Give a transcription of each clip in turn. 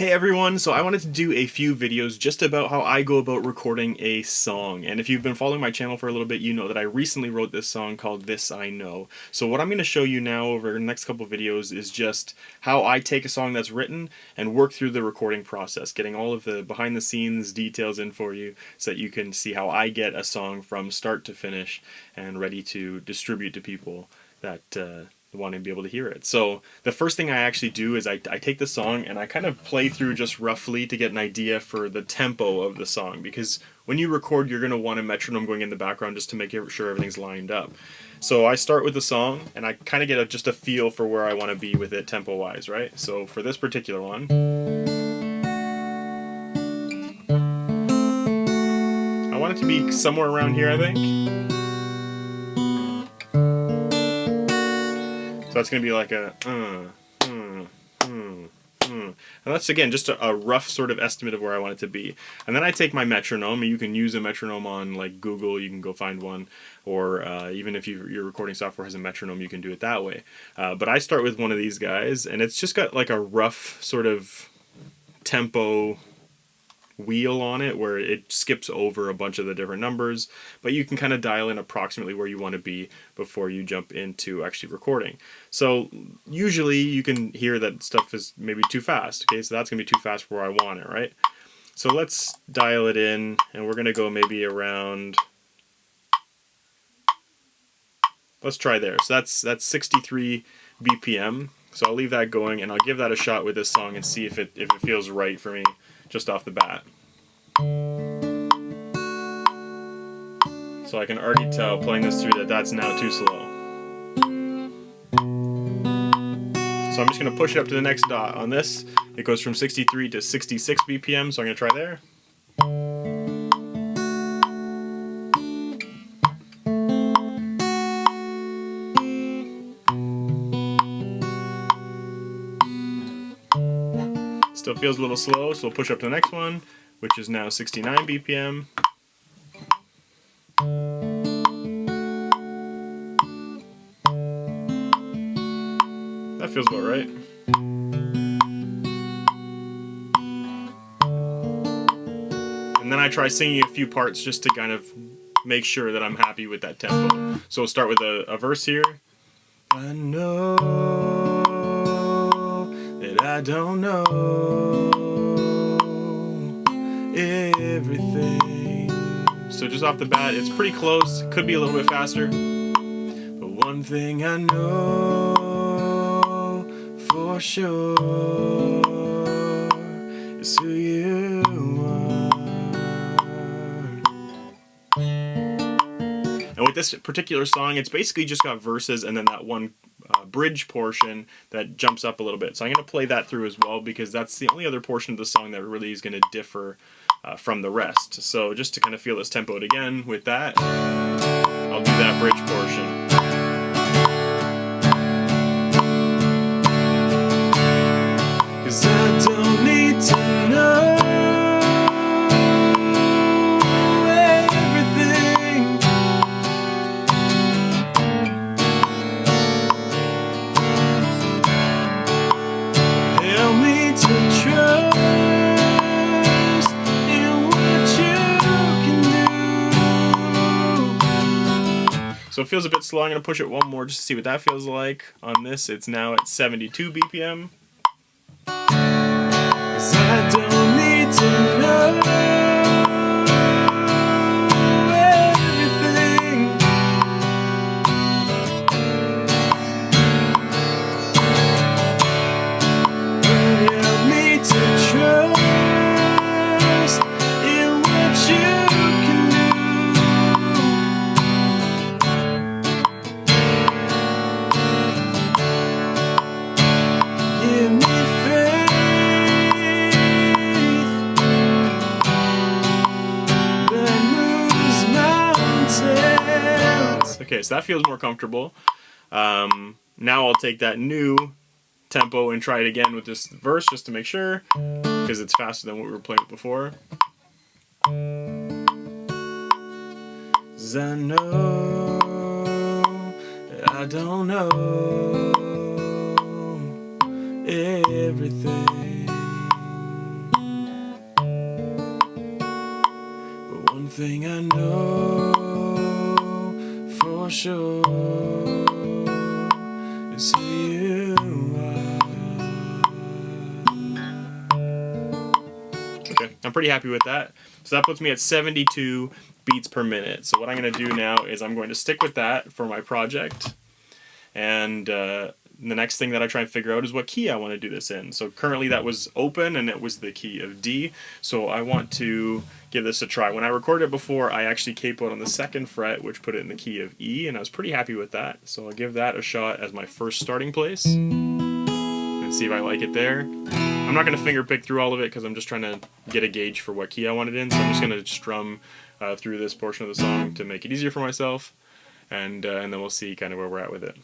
Hey everyone, so I wanted to do a few videos just about how I go about recording a song. And if you've been following my channel for a little bit, you know that I recently wrote this song called This I Know. So what I'm going to show you now over the next couple videos is just how I take a song that's written and work through the recording process, getting all of the behind the scenes details in for you so that you can see how I get a song from start to finish and ready to distribute to people that want to be able to hear it. So the first thing I actually do is I take the song and I kind of play through just roughly to get an idea for the tempo of the song, because when you record you're going to want a metronome going in the background just to make sure everything's lined up. So I start with the song and I kind of get just a feel for where I want to be with it tempo wise, right? So for this particular one, I want it to be somewhere around here, I think. So that's going to be like a and that's again just a rough sort of estimate of where I want it to be. And then I take my metronome, and you can use a metronome on like Google, you can go find one, or even if your recording software has a metronome, you can do it that way. But I start with one of these guys, and it's just got like a rough sort of tempo wheel on it where it skips over a bunch of the different numbers, but you can kind of dial in approximately where you want to be before you jump into actually recording. So usually you can hear that stuff is maybe too fast. Okay, so that's gonna be too fast for where I want it, right? So let's dial it in, and we're gonna go maybe around, let's try there. So that's 63 BPM. So I'll leave that going, and I'll give that a shot with this song and see if it feels right for me just off the bat. So I can already tell playing this through that that's now too slow. So I'm just going to push it up to the next dot. On this, it goes from 63 to 66 BPM, so I'm going to try there. Still feels a little slow, so we'll push up to the next one, which is now 69 BPM. That feels about right. And then I try singing a few parts just to kind of make sure that I'm happy with that tempo. So we'll start with a verse here. I know that I don't know everything. So just off the bat, it's pretty close. Could be a little bit faster. But one thing I know for sure is who you are. And with this particular song, it's basically just got verses and then that one bridge portion that jumps up a little bit. So I'm going to play that through as well, because that's the only other portion of the song that really is going to differ from the rest. So just to kind of feel this tempoed again with that, I'll do that bridge portion. 'Cause I don't need to know everything. Help me to trust in what you can do. So it feels a bit slow. I'm going to push it one more just to see what that feels like. On this, it's now at 72 BPM. 'Cause I don't need to know everything. But help me to trust in what you can do. Give me faith. Okay, so that feels more comfortable. Now I'll take that new tempo and try it again with this verse just to make sure, because it's faster than what we were playing with before. 'Cause I know I don't know everything. thing I know for sure is who you are. Okay, I'm pretty happy with that. So that puts me at 72 beats per minute. So what I'm going to do now is I'm going to stick with that for my project. And the next thing that I try and figure out is what key I want to do this in. So currently that was open and it was the key of D. So I want to give this a try. When I recorded it before, I actually capoed on the 2nd fret, which put it in the key of E, and I was pretty happy with that. So I'll give that a shot as my first starting place and see if I like it there. I'm not going to finger pick through all of it because I'm just trying to get a gauge for what key I want it in. So I'm just going to strum through this portion of the song to make it easier for myself, and then we'll see kind of where we're at with it.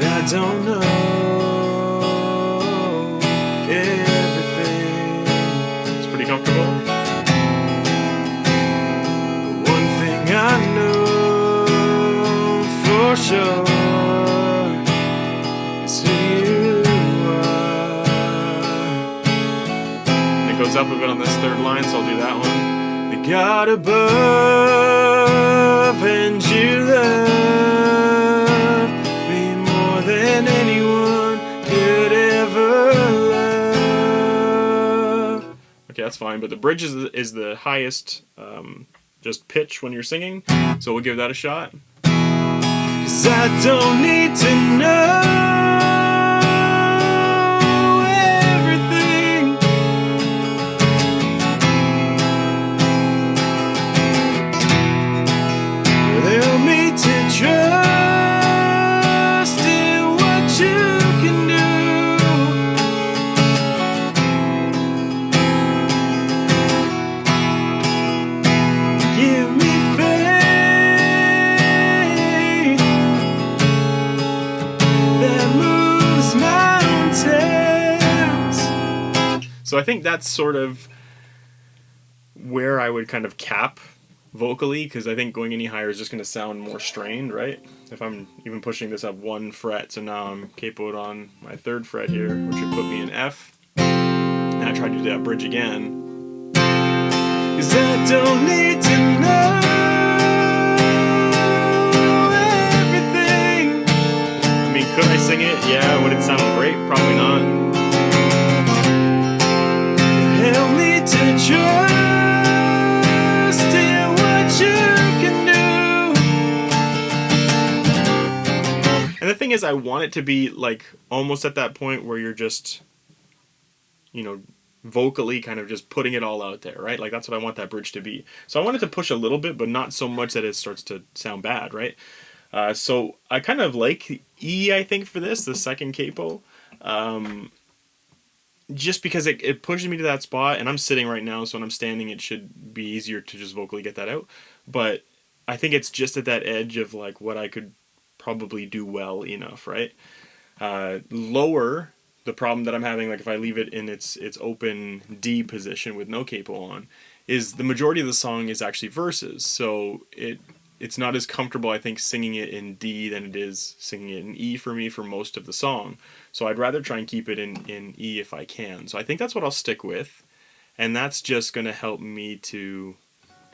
I don't know everything. It's pretty comfortable. But one thing I know for sure is who you are. And it goes up a bit on this 3rd line, so I'll do that one. The God above and you love than anyone could ever love. Okay, that's fine, but the bridge is the highest just pitch when you're singing, so we'll give that a shot. 'Cause I don't need to know everything. Help me to trust So I think that's sort of where I would kind of cap vocally, because I think going any higher is just going to sound more strained, right? If I'm even pushing this up 1 fret, so now I'm capoed on my 3rd fret here, which would put me in F, and I tried to do that bridge again. 'Cause I don't need to know everything. I mean, could I sing it? Yeah. Would it sound great? Probably not. Help me to trust in what you can do. And the thing is, I want it to be like almost at that point where you're just, you know, vocally kind of just putting it all out there, right? Like that's what I want that bridge to be. So I want it to push a little bit, but not so much that it starts to sound bad, right? So I kind of like E, I think, for this, the 2nd capo. Just because it pushes me to that spot, and I'm sitting right now, so when I'm standing it should be easier to just vocally get that out. But I think it's just at that edge of like what I could probably do well enough, right? Lower, the problem that I'm having, like if I leave it in its open D position with no capo on, is the majority of the song is actually verses. So it's not as comfortable, I think, singing it in D than it is singing it in E for me for most of the song. So I'd rather try and keep it in E if I can. So I think that's what I'll stick with. And that's just going to help me to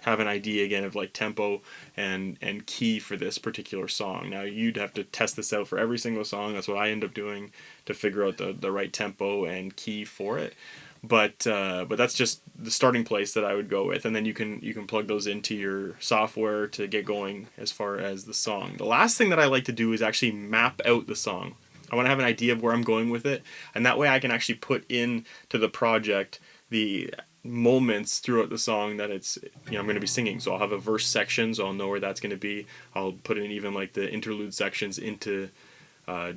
have an idea again of like tempo and key for this particular song. Now you'd have to test this out for every single song. That's what I end up doing to figure out the right tempo and key for it. But that's just the starting place that I would go with, and then you can plug those into your software to get going as far as the song. The last thing that I like to do is actually map out the song. I want to have an idea of where I'm going with it, and that way I can actually put in to the project the moments throughout the song that it's, you know, I'm going to be singing. So I'll have a verse section, so I'll know where that's going to be. I'll put in even like the interlude sections into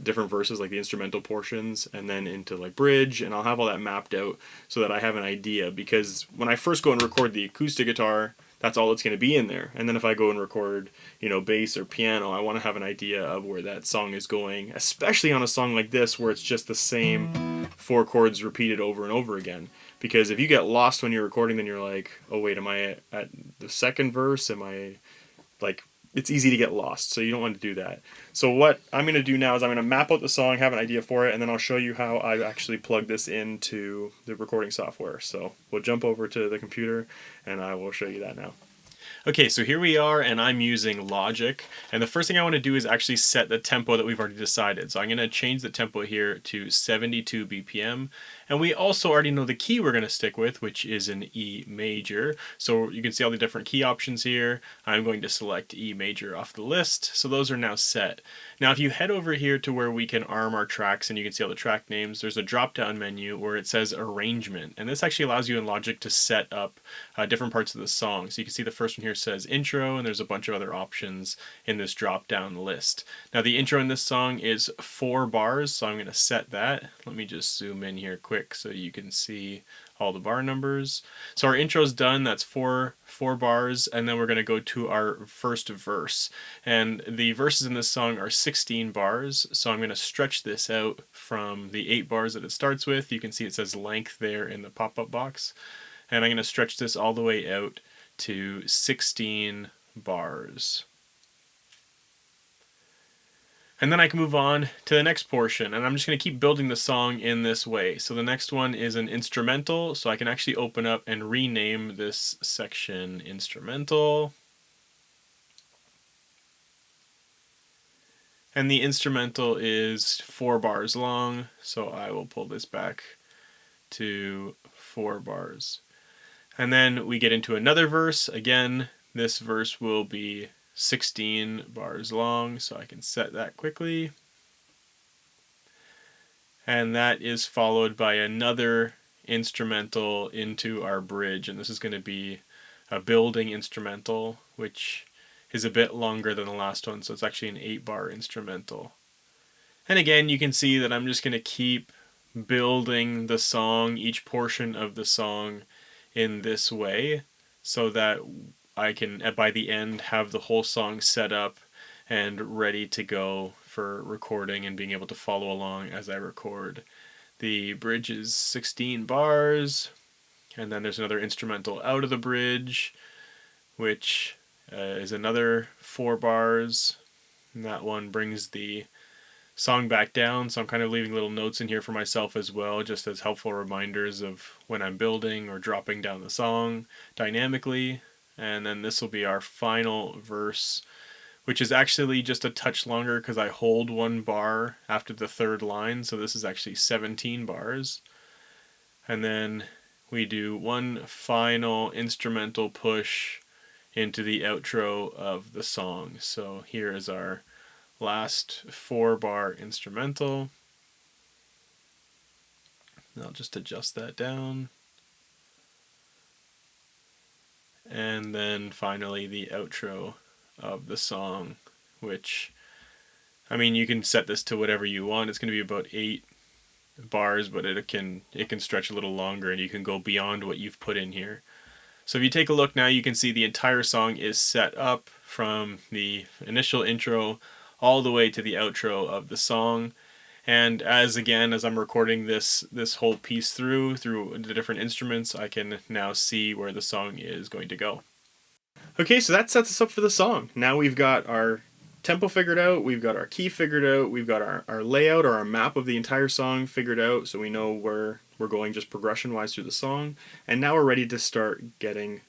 different verses, like the instrumental portions, and then into like bridge, and I'll have all that mapped out so that I have an idea. Because when I first go and record the acoustic guitar, that's all that's going to be in there. And then if I go and record, you know, bass or piano, I want to have an idea of where that song is going, especially on a song like this where it's just the same 4 chords repeated over and over again. Because if you get lost when you're recording, then you're like, oh wait, am I at the 2nd verse? Am I like it's easy to get lost, so you don't want to do that. So what I'm going to do now is I'm going to map out the song, have an idea for it, and then I'll show you how I actually plug this into the recording software. So we'll jump over to the computer and I will show you that now. Okay, so here we are, and I'm using Logic, and the first thing I want to do is actually set the tempo that we've already decided. So I'm going to change the tempo here to 72 BPM, and we also already know the key we're going to stick with, which is an E major. So you can see all the different key options here. I'm going to select E major off the list, so those are now set. Now if you head over here to where we can arm our tracks and you can see all the track names, there's a drop-down menu where it says Arrangement, and this actually allows you in Logic to set up different parts of the song. So you can see the first one here says intro, and there's a bunch of other options in this drop down list. Now the intro in this song is 4 bars, so I'm going to set that. Let me just zoom in here quick so you can see all the bar numbers. So our intro's done, that's four bars, and then we're going to go to our first verse. And the verses in this song are 16 bars, so I'm going to stretch this out from the 8 bars that it starts with. You can see it says length there in the pop-up box. And I'm going to stretch this all the way out to 16 bars. And then I can move on to the next portion, and I'm just going to keep building the song in this way. So the next one is an instrumental, so I can actually open up and rename this section instrumental. And the instrumental is 4 bars long, so I will pull this back to 4 bars. And then we get into another verse. Again, this verse will be 16 bars long, so I can set that quickly. And that is followed by another instrumental into our bridge, and this is going to be a building instrumental, which is a bit longer than the last one, so it's actually an 8-bar instrumental. And again, you can see that I'm just going to keep building the song, each portion of the song, in this way, so that I can, by the end, have the whole song set up and ready to go for recording and being able to follow along as I record. The bridge is 16 bars, and then there's another instrumental out of the bridge, which is another 4 bars, and that one brings the song back down, so I'm kind of leaving little notes in here for myself as well, just as helpful reminders of when I'm building or dropping down the song dynamically. And then this will be our final verse, which is actually just a touch longer because I hold 1 bar after the 3rd line, so this is actually 17 bars. And then we do one final instrumental push into the outro of the song. So here is our last 4-bar instrumental. I'll just adjust that down. And then finally the outro of the song, which, I mean, you can set this to whatever you want. It's going to be about 8 bars, but it can stretch a little longer, and you can go beyond what you've put in here. So if you take a look now, you can see the entire song is set up from the initial intro all the way to the outro of the song. And as I'm recording this whole piece through the different instruments, I can now see where the song is going to go. Okay, so that sets us up for the song. Now we've got our tempo figured out, we've got our key figured out, we've got our layout or our map of the entire song figured out, so we know where we're going just progression-wise through the song. And now we're ready to start getting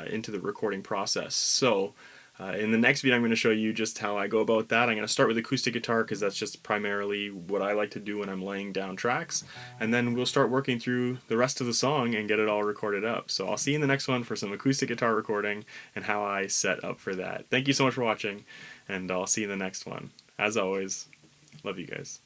into the recording process. So in the next video, I'm going to show you just how I go about that. I'm going to start with acoustic guitar because that's just primarily what I like to do when I'm laying down tracks. And then we'll start working through the rest of the song and get it all recorded up. So I'll see you in the next one for some acoustic guitar recording and how I set up for that. Thank you so much for watching, and I'll see you in the next one. As always, love you guys.